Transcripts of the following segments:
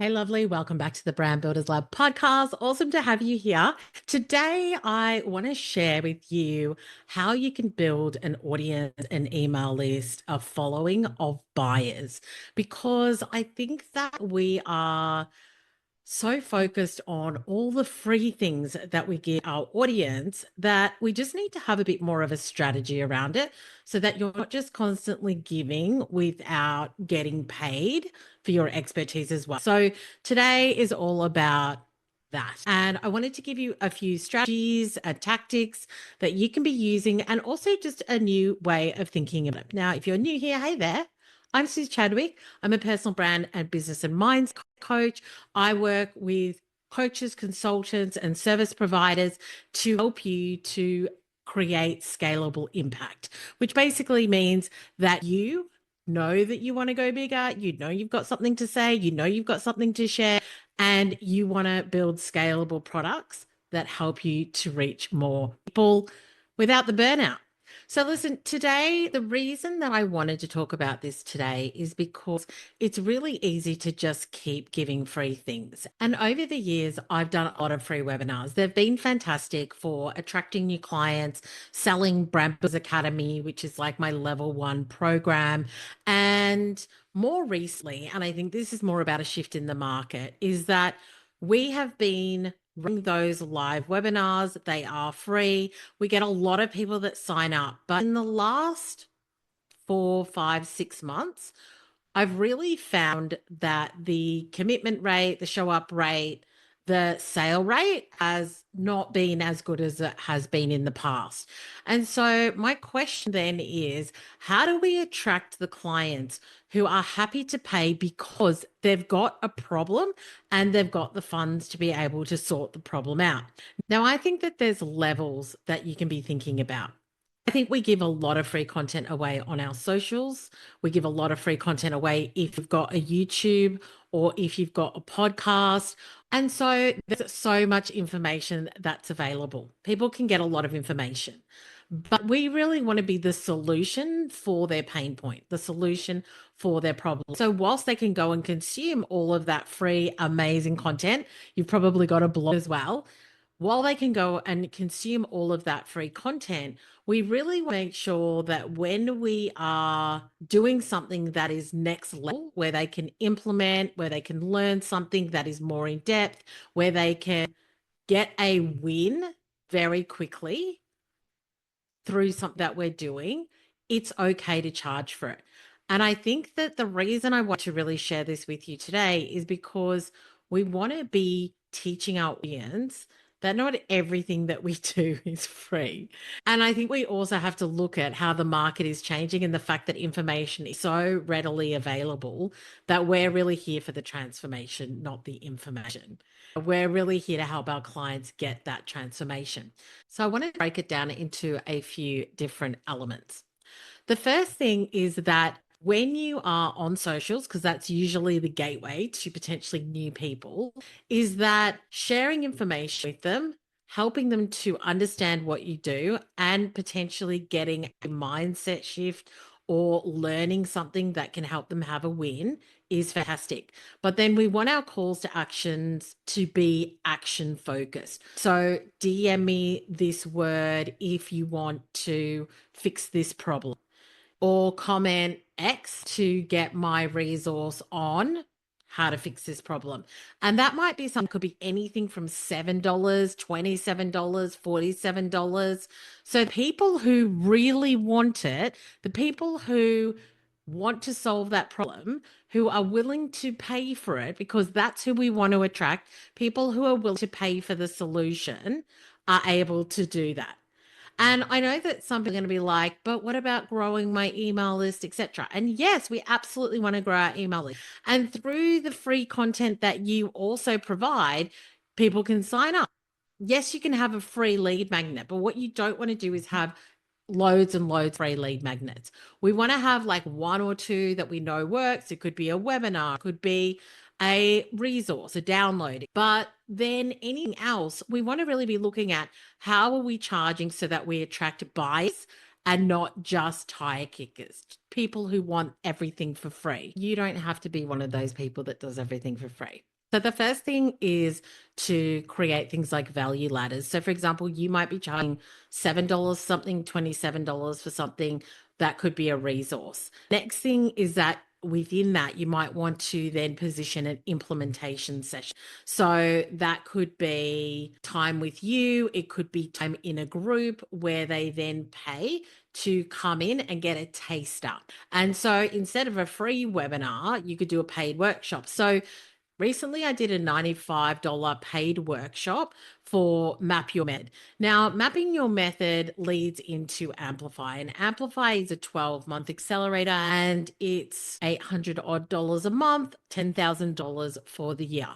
Hey, lovely. Welcome back to the Brand Builders Lab podcast. Awesome to have you here. Today, I want to share with you how you can build an audience, an email list, a following of buyers, because I think that we are so focused on all the free things that we give our audience that we just need to have a bit more of a strategy around it so that you're not just constantly giving without getting paid for your expertise as well. So today is all about that. And I wanted to give you a few strategies and tactics that you can be using and also just a new way of thinking of it. Now, if you're new here, hey there. I'm Suze Chadwick. I'm a personal brand and business and minds coach. I work with coaches, consultants, and service providers to help you to create scalable impact, which basically means that you know that you want to go bigger, you know you've got something to say, you know you've got something to share, and you want to build scalable products that help you to reach more people without the burnout. So, listen, today, the reason that I wanted to talk about this today is because it's really easy to just keep giving free things. And over the years, I've done a lot of free webinars. They've been fantastic for attracting new clients, selling Brand Builders Academy, which is like my level one program. And more recently, and I think this is more about a shift in the market, is that we have been running those live webinars. They are free. We get a lot of people that sign up. But in the last 4, 5, 6 months, I've really found that the commitment rate, the show up rate, the sale rate has not been as good as it has been in the past. And so, my question then is how do we attract the clients who are happy to pay because they've got a problem and they've got the funds to be able to sort the problem out? Now, I think that there's levels that you can be thinking about. I think we give a lot of free content away on our socials. We give a lot of free content away if you've got a YouTube or if you've got a podcast. And so there's so much information that's available. People can get a lot of information, but we really want to be the solution for their pain point, the solution for their problem. So whilst they can go and consume all of that free, amazing content, you've probably got a blog as well. While they can go and consume all of that free content, we really want to make sure that when we are doing something that is next level, where they can implement, where they can learn something that is more in depth, where they can get a win very quickly through something that we're doing, it's okay to charge for it. And I think that the reason I want to really share this with you today is because we want to be teaching our audience that not everything that we do is free. And I think we also have to look at how the market is changing and the fact that information is so readily available that we're really here for the transformation, not the information. We're really here to help our clients get that transformation. So I want to break it down into a few different elements. The first thing is that when you are on socials, because that's usually the gateway to potentially new people, is that sharing information with them, helping them to understand what you do, and potentially getting a mindset shift or learning something that can help them have a win is fantastic. But then we want our calls to actions to be action focused. So DM me this word if you want to fix this problem, or comment X to get my resource on how to fix this problem. And that might be something, could be anything from $7, $27, $47. So people who really want it, the people who want to solve that problem, who are willing to pay for it, because that's who we want to attract, people who are willing to pay for the solution are able to do that. And I know that some people are going to be like, but what about growing my email list, etc.? And yes, we absolutely want to grow our email list. And through the free content that you also provide, people can sign up. Yes, you can have a free lead magnet, but what you don't want to do is have loads and loads of free lead magnets. We want to have like one or two that we know works. It could be a webinar, it could be a resource, a download. But then anything else, we want to really be looking at how are we charging so that we attract buyers and not just tire kickers, people who want everything for free. You don't have to be one of those people that does everything for free. So the first thing is to create things like value ladders. So for example, you might be charging $7 something, $27 for something that could be a resource. Next thing is that within that, you might want to then position an implementation session. So that could be time with you, it could be time in a group where they then pay to come in and get a taster. And so instead of a free webinar, you could do a paid workshop. So recently, I did a $95 paid workshop for Map Your Med. Now, mapping your method leads into Amplify, and Amplify is a 12-month accelerator, and it's $800 odd dollars a month, $10,000 for the year.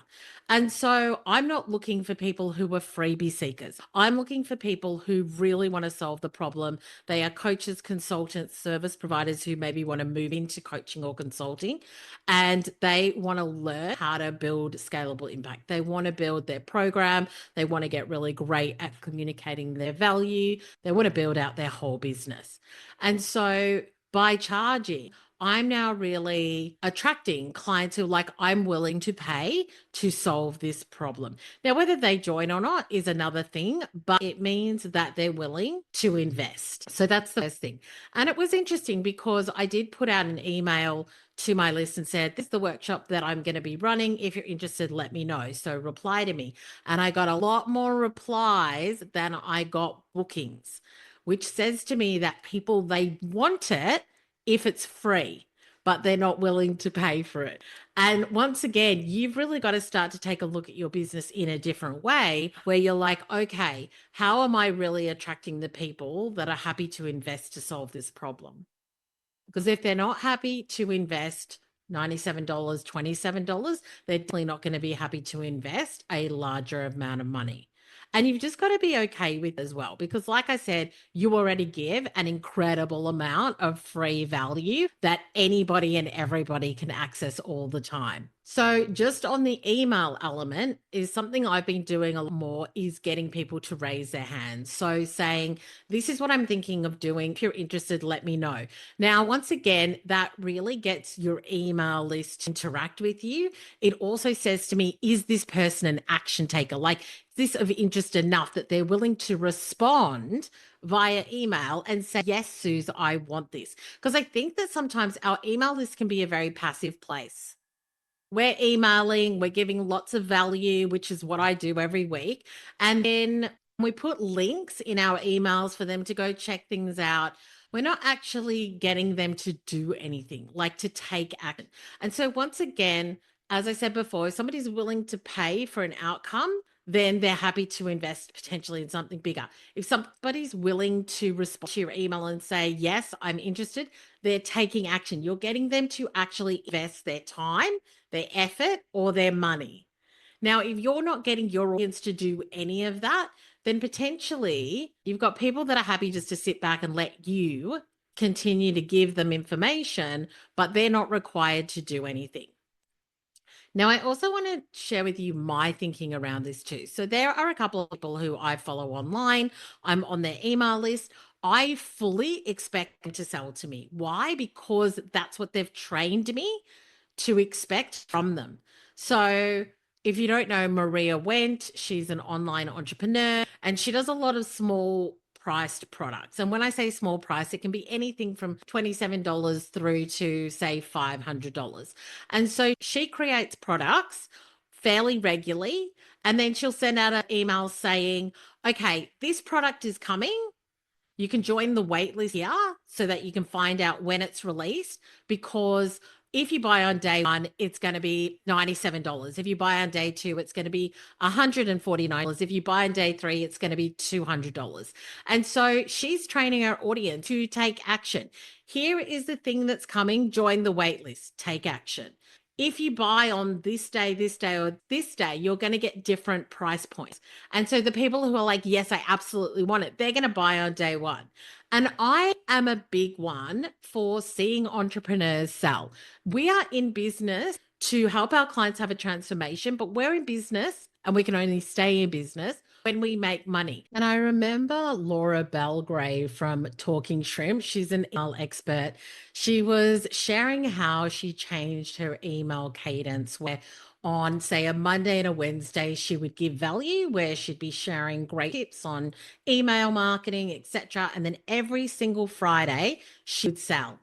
And so I'm not looking for people who are freebie seekers. I'm looking for people who really want to solve the problem. They are coaches, consultants, service providers who maybe want to move into coaching or consulting, and they want to learn how to build scalable impact. They want to build their program. They want to get really great at communicating their value. They want to build out their whole business. And so by charging, I'm now really attracting clients who are like, I'm willing to pay to solve this problem. Now, whether they join or not is another thing, but it means that they're willing to invest. So that's the first thing. And it was interesting because I did put out an email to my list and said, this is the workshop that I'm going to be running. If you're interested, let me know. So reply to me. And I got a lot more replies than I got bookings, which says to me that people, they want it if it's free, but they're not willing to pay for it. And once again, you've really got to start to take a look at your business in a different way where you're like, okay, how am I really attracting the people that are happy to invest to solve this problem? Because if they're not happy to invest $97, $27, they're definitely not going to be happy to invest a larger amount of money. And you've just got to be okay with as well, because like I said, you already give an incredible amount of free value that anybody and everybody can access all the time. So just on the email element is something I've been doing a lot more is getting people to raise their hands. So saying, this is what I'm thinking of doing. If you're interested, let me know. Now, once again, that really gets your email list to interact with you. It also says to me, is this person an action taker? Like, is this of interest enough that they're willing to respond via email and say, yes, Suze, I want this? Because I think that sometimes our email list can be a very passive place. We're emailing, we're giving lots of value, which is what I do every week. And then we put links in our emails for them to go check things out. We're not actually getting them to do anything, like to take action. And so, once again, as I said before, if somebody's willing to pay for an outcome, then they're happy to invest potentially in something bigger. If somebody's willing to respond to your email and say, yes, I'm interested, they're taking action. You're getting them to actually invest their time, their effort, or their money. Now, if you're not getting your audience to do any of that, then potentially you've got people that are happy just to sit back and let you continue to give them information, but they're not required to do anything. Now, I also want to share with you my thinking around this too. So, there are a couple of people who I follow online, I'm on their email list. I fully expect them to sell to me. Why? Because that's what they've trained me to expect from them. So, if you don't know Maria Went, she's an online entrepreneur and she does a lot of small priced products. And when I say small price, it can be anything from $27 through to, say, $500. And so she creates products fairly regularly. And then she'll send out an email saying, okay, this product is coming. You can join the wait list here so that you can find out when it's released, because if you buy on day one, it's going to be $97. If you buy on day two, it's going to be $149. If you buy on day three, it's going to be $200. And so she's training her audience to take action. Here is the thing that's coming. Join the wait list. Take action. If you buy on this day, or this day, you're going to get different price points. And so the people who are like, yes, I absolutely want it, they're going to buy on day one. And I am a big one for seeing entrepreneurs sell. We are in business to help our clients have a transformation, but we're in business and we can only stay in business when we make money. And I remember Laura Belgrave from Talking Shrimp. She's an email expert. She was sharing how she changed her email cadence, where on, say, a Monday and a Wednesday, she would give value where she'd be sharing great tips on email marketing, etc. And then every single Friday, she would sell.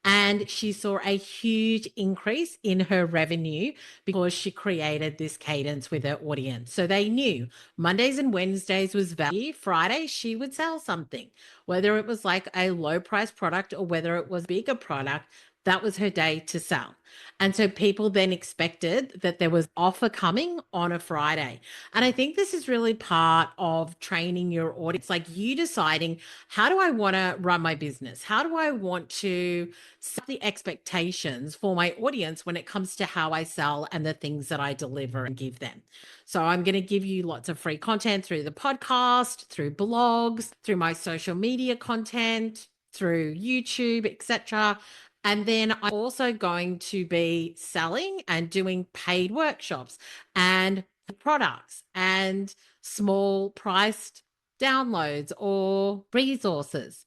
And she saw a huge increase in her revenue because she created this cadence with her audience. So they knew Mondays and Wednesdays was value. Friday, she would sell something, whether it was like a low price product or whether it was a bigger product. That was her day to sell. And so people then expected that there was offer coming on a Friday. And I think this is really part of training your audience, like you deciding, how do I want to run my business? How do I want to set the expectations for my audience when it comes to how I sell and the things that I deliver and give them? So I'm going to give you lots of free content through the podcast, through blogs, through my social media content, through YouTube, etc. And then I'm also going to be selling and doing paid workshops and products and small priced downloads or resources.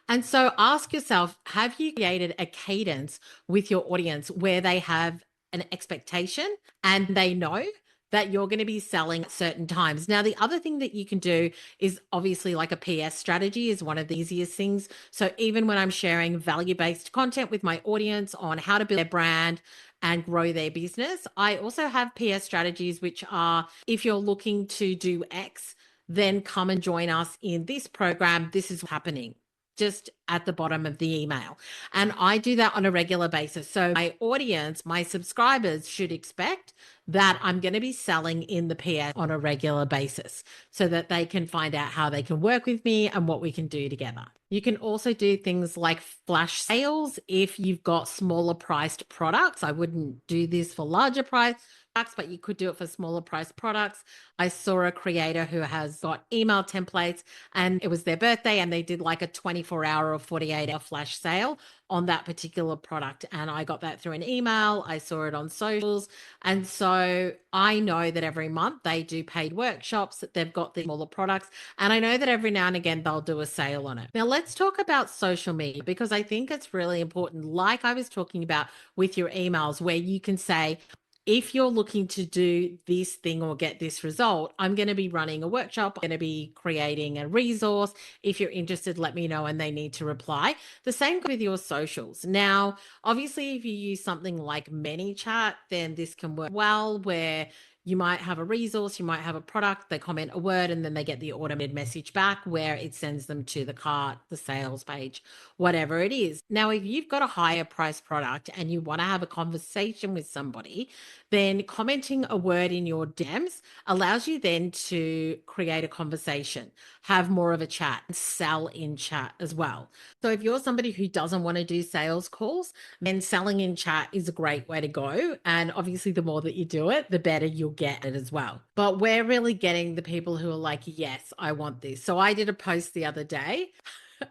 And so ask yourself, have you created a cadence with your audience where they have an expectation and they know that you're going to be selling at certain times? Now, the other thing that you can do is obviously like a PS strategy is one of the easiest things. So even when I'm sharing value-based content with my audience on how to build their brand and grow their business, I also have PS strategies, which are, if you're looking to do X, then come and join us in this program. This is happening just at the bottom of the email. And I do that on a regular basis. So my audience, my subscribers should expect that I'm going to be selling in the PS on a regular basis so that they can find out how they can work with me and what we can do together. You can also do things like flash sales if you've got smaller priced products. I wouldn't do this for larger price products, but you could do it for smaller price products. I saw a creator who has got email templates and it was their birthday and they did like a 24-hour or 48-hour flash sale on that particular product. And I got that through an email. I saw it on socials. And so I know that every month they do paid workshops, that they've got the smaller products. And I know that every now and again they'll do a sale on it. Now, let's talk about social media because I think it's really important. Like I was talking about with your emails, where you can say, if you're looking to do this thing or get this result, I'm going to be running a workshop, I'm going to be creating a resource. If you're interested, let me know and they need to reply. The same with your socials. Now, obviously, if you use something like ManyChat, then this can work well, where you might have a resource, you might have a product, they comment a word, and then they get the automated message back where it sends them to the cart, the sales page, whatever it is. Now, if you've got a higher price product and you want to have a conversation with somebody, then commenting a word in your DMs allows you then to create a conversation, have more of a chat, and sell in chat as well. So if you're somebody who doesn't want to do sales calls, then selling in chat is a great way to go. And obviously, the more that you do it, the better you'll get it as well. But we're really getting the people who are like, yes, I want this. So I did a post the other day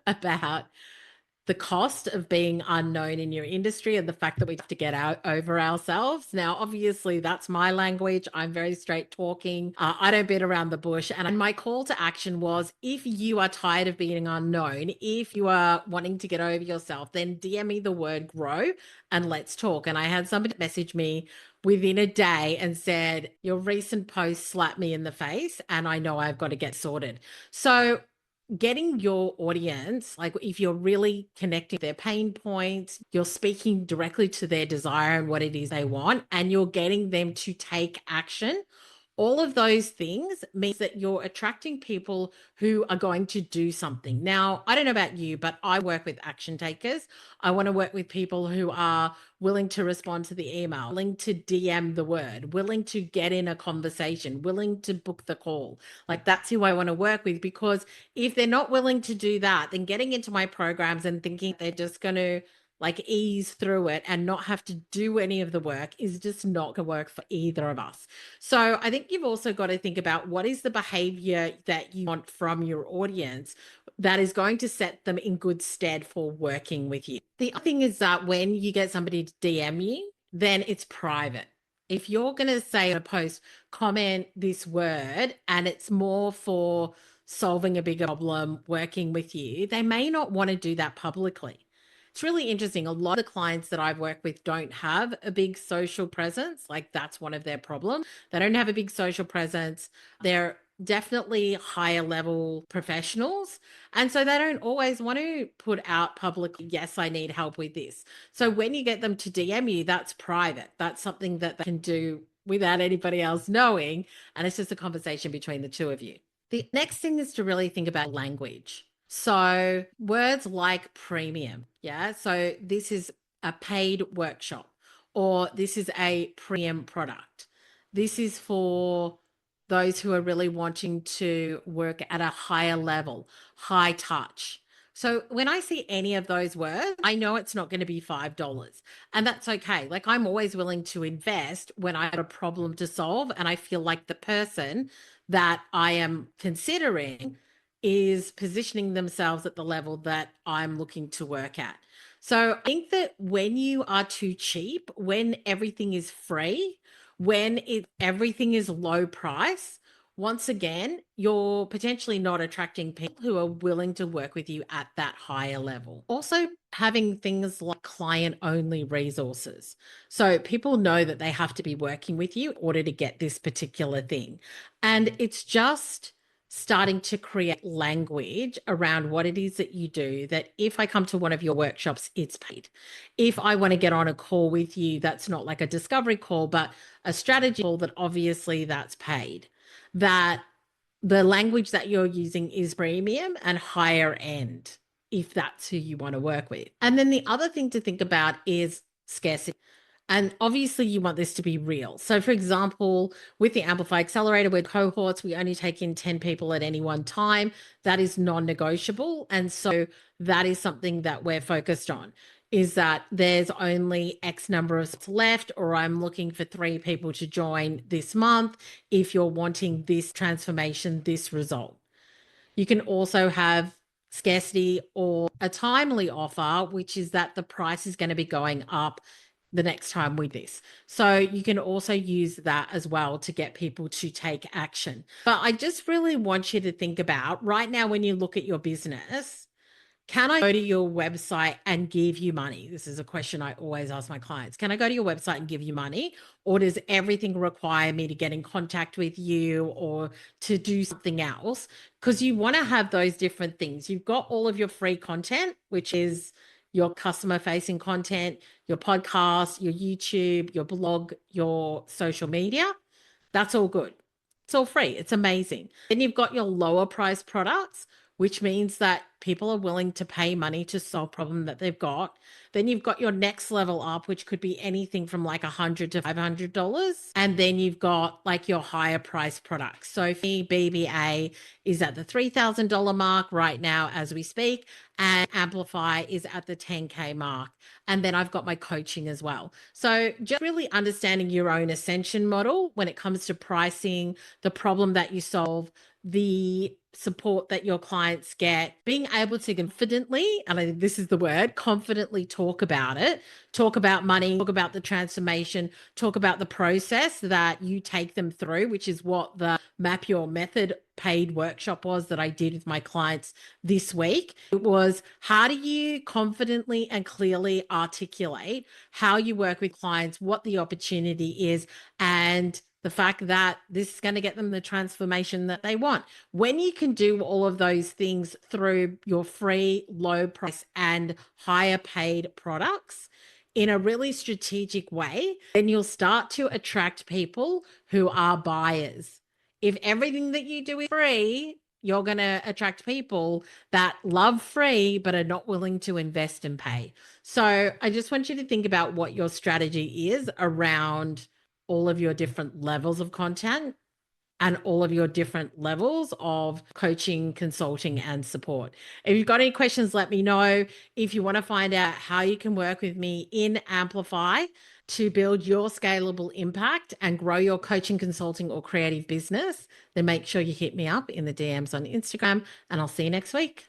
about the cost of being unknown in your industry and the fact that we have to get out over ourselves. Now, obviously, that's my language. I'm very straight talking. I don't beat around the bush. And my call to action was, if you are tired of being unknown, if you are wanting to get over yourself, then DM me the word grow and let's talk. And I had somebody message me within a day and said, your recent post slapped me in the face and I know I've got to get sorted. So getting your audience, like if you're really connecting their pain points, you're speaking directly to their desire and what it is they want, and you're getting them to take action. All of those things means that you're attracting people who are going to do something. Now, I don't know about you, but I work with action takers. I want to work with people who are willing to respond to the email, willing to DM the word, willing to get in a conversation, willing to book the call. Like that's who I want to work with, because if they're not willing to do that, then getting into my programs and thinking they're just going to like ease through it and not have to do any of the work is just not going to work for either of us. So I think you've also got to think about what is the behavior that you want from your audience that is going to set them in good stead for working with you. The other thing is that when you get somebody to DM you, then it's private. If you're going to say in a post, comment this word, and it's more for solving a bigger problem, working with you, they may not want to do that publicly. It's really interesting. A lot of the clients that I've worked with don't have a big social presence. Like that's one of their problems. They don't have a big social presence. They're definitely higher level professionals. And so they don't always want to put out publicly, yes, I need help with this. So when you get them to DM you, that's private. That's something that they can do without anybody else knowing. And it's just a conversation between the two of you. The next thing is to really think about language. So, words like premium, yeah. So, this is a paid workshop, or this is a premium product. This is for those who are really wanting to work at a higher level, high touch. So, when I see any of those words, I know it's not going to be $5, and that's okay. Like, I'm always willing to invest when I have a problem to solve, and I feel like the person that I am considering is positioning themselves at the level that I'm looking to work at. So I think that when you are too cheap, when everything is free, when everything is low price, once again, you're potentially not attracting people who are willing to work with you at that higher level. Also, having things like client only resources. So people know that they have to be working with you in order to get this particular thing. And it's just starting to create language around what it is that you do, that if I come to one of your workshops, it's paid. If I want to get on a call with you, that's not like a discovery call, but a strategy call, that obviously that's paid. That the language that you're using is premium and higher end, if that's who you want to work with. And then the other thing to think about is scarcity. And obviously, you want this to be real. So, for example, with the Amplify Accelerator, with cohorts, we only take in 10 people at any one time. That is non negotiable. And so, that is something that we're focused on, is that there's only X number of spots left, or I'm looking for 3 people to join this month if you're wanting this transformation, this result. You can also have scarcity or a timely offer, which is that the price is going to be going up the next time with this. So you can also use that as well to get people to take action. But I just really want you to think about right now, when you look at your business, can I go to your website and give you money? This is a question I always ask my clients. Can I go to your website and give you money? Or does everything require me to get in contact with you or to do something else? Because you want to have those different things. You've got all of your free content, which is your customer facing content, your podcast, your YouTube, your blog, your social media. That's all good. It's all free. It's amazing. Then you've got your lower price products, which means that people are willing to pay money to solve a problem that they've got. Then you've got your next level up, which could be anything from like $100 to $500. And then you've got like your higher price products. So for me, BBA is at the $3,000 mark right now as we speak, and Amplify is at the 10K mark. And then I've got my coaching as well. So just really understanding your own ascension model when it comes to pricing, the problem that you solve, the support that your clients get, being able to confidently, and I think this is the word, confidently talk about it, talk about money, talk about the transformation, talk about the process that you take them through, which is what the Map Your Method paid workshop was that I did with my clients this week. It was, how do you confidently and clearly articulate how you work with clients, what the opportunity is, and the fact that this is going to get them the transformation that they want. When you can do all of those things through your free, low price, and higher paid products in a really strategic way, then you'll start to attract people who are buyers. If everything that you do is free, you're going to attract people that love free but are not willing to invest and pay. So I just want you to think about what your strategy is around all of your different levels of content and all of your different levels of coaching, consulting, and support. If you've got any questions, let me know. If you want to find out how you can work with me in Amplify to build your scalable impact and grow your coaching, consulting, or creative business, then make sure you hit me up in the DMs on Instagram, and I'll see you next week.